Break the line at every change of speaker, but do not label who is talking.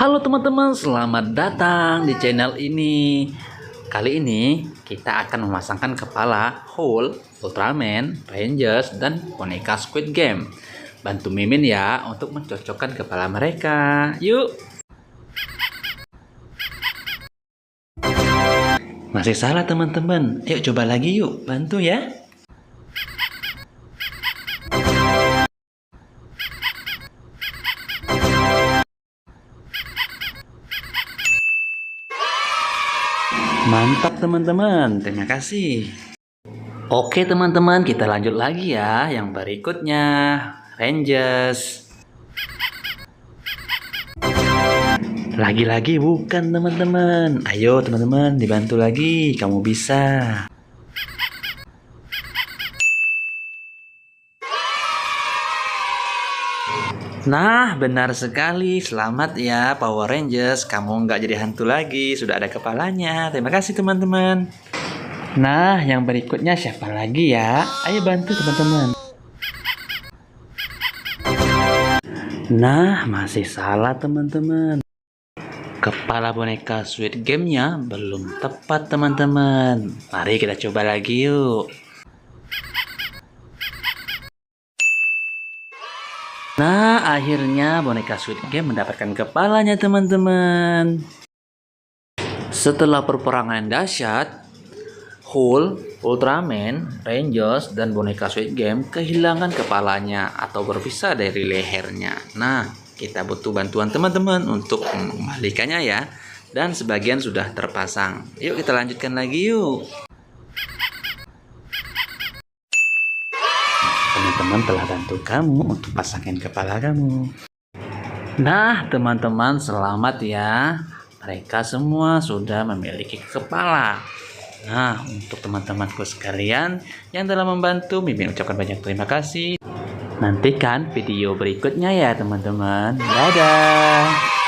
Halo teman-teman, selamat datang di channel ini. Kali ini kita akan memasangkan kepala Hulk, Ultraman, Rangers, dan boneka Squid Game. Bantu Mimin ya untuk mencocokkan kepala mereka. Yuk. Masih salah teman-teman. Ayo coba lagi yuk, bantu ya. Mantap teman-teman, terima kasih. Oke teman-teman, kita lanjut lagi ya. Yang berikutnya, Rangers. Lagi-lagi bukan teman-teman. Ayo teman-teman, dibantu lagi. Kamu bisa. Nah, benar sekali. Selamat ya Power Rangers. Kamu nggak jadi hantu lagi. Sudah ada kepalanya. Terima kasih teman-teman. Nah, yang berikutnya siapa lagi ya? Ayo bantu teman-teman. Nah, masih salah teman-teman. Kepala boneka Squid Game-nya belum tepat teman-teman. Mari kita coba lagi yuk. Nah, akhirnya boneka Squid Game mendapatkan kepalanya teman-teman. Setelah peperangan dahsyat, Hulk, Ultraman, Rangers, dan boneka Squid Game kehilangan kepalanya atau berpisah dari lehernya. Nah, kita butuh bantuan teman-teman untuk mengembalikannya ya. Dan sebagian sudah terpasang. Yuk kita lanjutkan lagi yuk. Teman-teman telah bantu kamu untuk pasangin kepala kamu. Nah, teman-teman selamat ya. Mereka semua sudah memiliki kepala. Nah, untuk teman-temanku sekalian yang telah membantu, Mimin ucapkan banyak terima kasih. Nantikan video berikutnya ya teman-teman. Dadah.